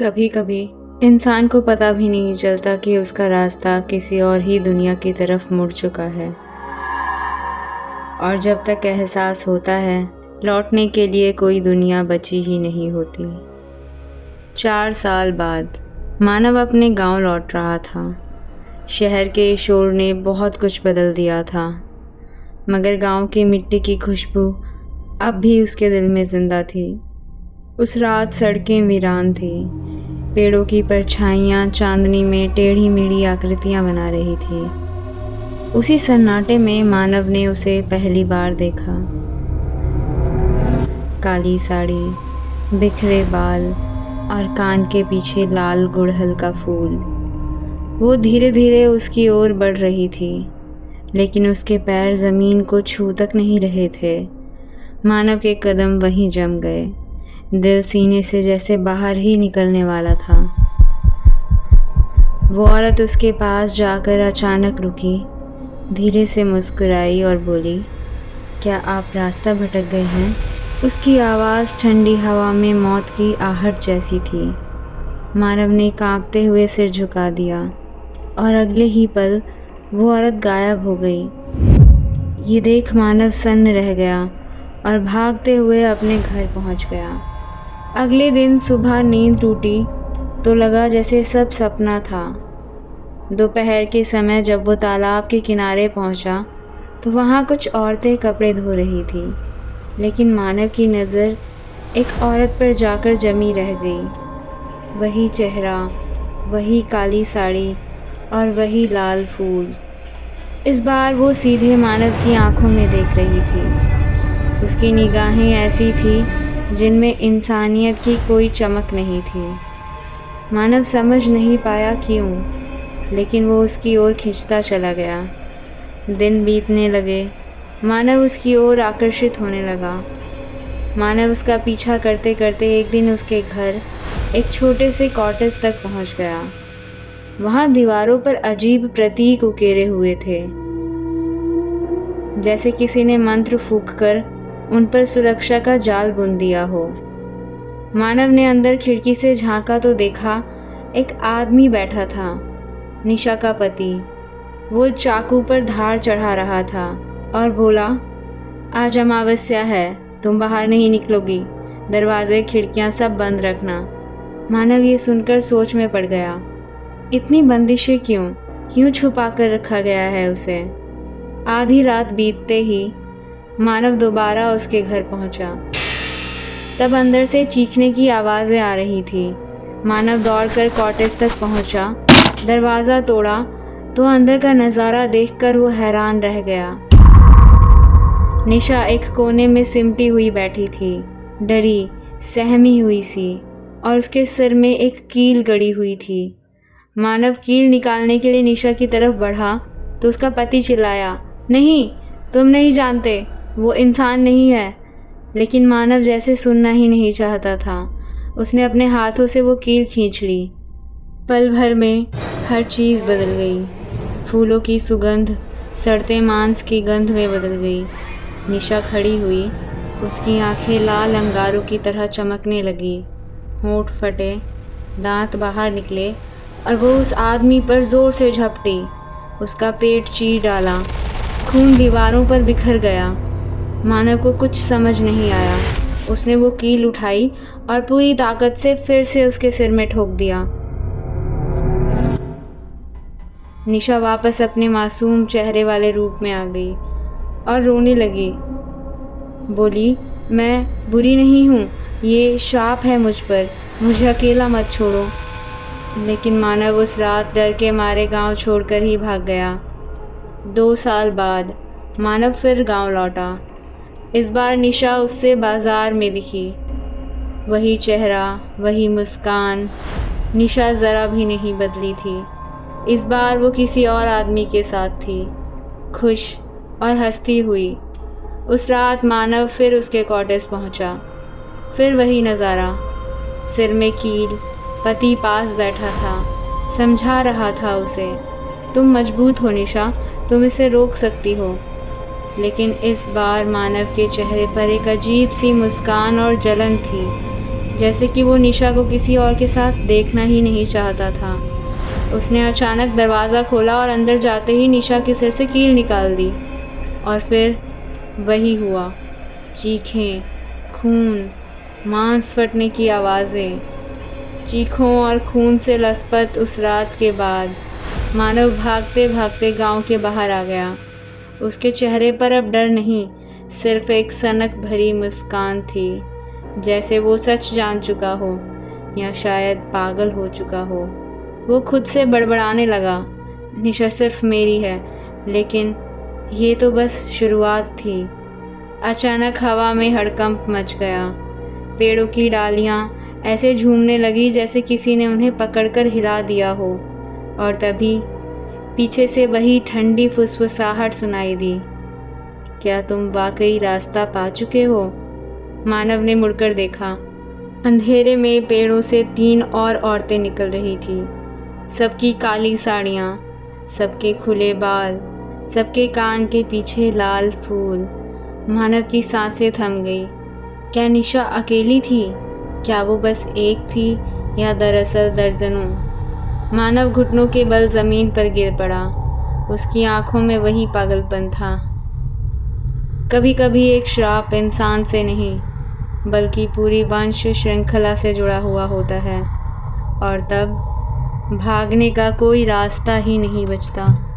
कभी कभी इंसान को पता भी नहीं चलता कि उसका रास्ता किसी और ही दुनिया की तरफ मुड़ चुका है, और जब तक एहसास होता है लौटने के लिए कोई दुनिया बची ही नहीं होती। 4 साल बाद मानव अपने गांव लौट रहा था। शहर के शोर ने बहुत कुछ बदल दिया था, मगर गांव की मिट्टी की खुशबू अब भी उसके दिल में जिंदा थी। उस रात सड़कें वीरान थी, पेड़ों की परछाइयाँ चांदनी में टेढ़ी मेढ़ी आकृतियाँ बना रही थी। उसी सन्नाटे में मानव ने उसे पहली बार देखा। काली साड़ी, बिखरे बाल और कान के पीछे लाल गुड़हल का फूल। वो धीरे धीरे उसकी ओर बढ़ रही थी, लेकिन उसके पैर ज़मीन को छू तक नहीं रहे थे। मानव के कदम वहीं जम गए। दिल सीने से जैसे बाहर ही निकलने वाला था। वो औरत उसके पास जाकर अचानक रुकी, धीरे से मुस्कुराई और बोली, क्या आप रास्ता भटक गए हैं? उसकी आवाज़ ठंडी हवा में मौत की आहट जैसी थी। मानव ने कांपते हुए सिर झुका दिया और अगले ही पल वो औरत गायब हो गई। ये देख मानव सन्न रह गया और भागते हुए अपने घर पहुंच गया। अगले दिन सुबह नींद टूटी तो लगा जैसे सब सपना था। दोपहर के समय जब वो तालाब के किनारे पहुंचा तो वहाँ कुछ औरतें कपड़े धो रही थी, लेकिन मानव की नज़र एक औरत पर जाकर जमी रह गई। वही चेहरा, वही काली साड़ी और वही लाल फूल। इस बार वो सीधे मानव की आंखों में देख रही थी। उसकी निगाहें ऐसी थी जिनमें इंसानियत की कोई चमक नहीं थी। मानव समझ नहीं पाया क्यों, लेकिन वो उसकी ओर खिंचता चला गया। दिन बीतने लगे, मानव उसकी ओर आकर्षित होने लगा। मानव उसका पीछा करते करते एक दिन उसके घर एक छोटे से कॉटेज तक पहुंच गया। वहां दीवारों पर अजीब प्रतीक उकेरे हुए थे, जैसे किसी ने मंत्र फूंककर उन पर सुरक्षा का जाल बुन दिया हो। मानव ने अंदर खिड़की से झांका तो देखा एक आदमी बैठा था, निशा का पति। वो चाकू पर धार चढ़ा रहा था और बोला, आज अमावस्या है, तुम बाहर नहीं निकलोगी, दरवाजे खिड़कियां सब बंद रखना। मानव ये सुनकर सोच में पड़ गया। इतनी बंदिशें क्यों छुपा कर रखा गया है उसे? आधी रात बीतते ही मानव दोबारा उसके घर पहुंचा। तब अंदर से चीखने की आवाज़ें आ रही थी। मानव दौड़कर कॉटेज तक पहुंचा, दरवाज़ा तोड़ा तो अंदर का नज़ारा देखकर वो हैरान रह गया। निशा एक कोने में सिमटी हुई बैठी थी, डरी सहमी हुई सी, और उसके सिर में एक कील गड़ी हुई थी। मानव कील निकालने के लिए निशा की तरफ बढ़ा तो उसका पति चिल्लाया, नहीं, तुम नहीं जानते, वो इंसान नहीं है। लेकिन मानव जैसे सुनना ही नहीं चाहता था। उसने अपने हाथों से वो कील खींच ली। पल भर में हर चीज़ बदल गई। फूलों की सुगंध सड़ते मांस की गंध में बदल गई। निशा खड़ी हुई, उसकी आंखें लाल अंगारों की तरह चमकने लगी। होंठ फटे, दांत बाहर निकले और वो उस आदमी पर जोर से झपटी। उसका पेट चीर डाला, खून दीवारों पर बिखर गया। मानव को कुछ समझ नहीं आया। उसने वो कील उठाई और पूरी ताकत से फिर से उसके सिर में ठोक दिया। निशा वापस अपने मासूम चेहरे वाले रूप में आ गई और रोने लगी। बोली, मैं बुरी नहीं हूँ, ये शाप है मुझ पर, मुझे अकेला मत छोड़ो। लेकिन मानव उस रात डर के मारे गांव छोड़कर ही भाग गया। 2 साल बाद मानव फिर गांव लौटा। इस बार निशा उससे बाजार में दिखी। वही चेहरा, वही मुस्कान। निशा ज़रा भी नहीं बदली थी। इस बार वो किसी और आदमी के साथ थी, खुश और हंसती हुई। उस रात मानव फिर उसके कॉटेज पहुंचा। फिर वही नज़ारा, सिर में कील, पति पास बैठा था, समझा रहा था उसे, तुम मजबूत हो निशा, तुम इसे रोक सकती हो। लेकिन इस बार मानव के चेहरे पर एक अजीब सी मुस्कान और जलन थी, जैसे कि वो निशा को किसी और के साथ देखना ही नहीं चाहता था। उसने अचानक दरवाज़ा खोला और अंदर जाते ही निशा के सिर से कील निकाल दी। और फिर वही हुआ, चीखें, खून, मांस फटने की आवाज़ें। चीखों और खून से लथपथ उस रात के बाद मानव भागते भागते गांव के बाहर आ गया। उसके चेहरे पर अब डर नहीं, सिर्फ एक सनक भरी मुस्कान थी, जैसे वो सच जान चुका हो या शायद पागल हो चुका हो। वो खुद से बड़बड़ाने लगा, निशा सिर्फ मेरी है, लेकिन ये तो बस शुरुआत थी। अचानक हवा में हड़कंप मच गया। पेड़ों की डालियां ऐसे झूमने लगी जैसे किसी ने उन्हें पकड़कर हिला दिया हो। और तभी पीछे से वही ठंडी फुसफुसाहट सुनाई दी। क्या तुम वाकई रास्ता पा चुके हो? मानव ने मुड़कर देखा। अंधेरे में पेड़ों से 3 और औरतें निकल रही थी। सबकी काली साड़ियाँ, सबके खुले बाल, सबके कान के पीछे लाल फूल। मानव की सांसें थम गई। क्या निशा अकेली थी? क्या वो बस एक थी या दरअसल दर्जनों? मानव घुटनों के बल ज़मीन पर गिर पड़ा। उसकी आंखों में वही पागलपन था। कभी कभी एक श्राप इंसान से नहीं, बल्कि पूरी वंश श्रृंखला से जुड़ा हुआ होता है, और तब भागने का कोई रास्ता ही नहीं बचता।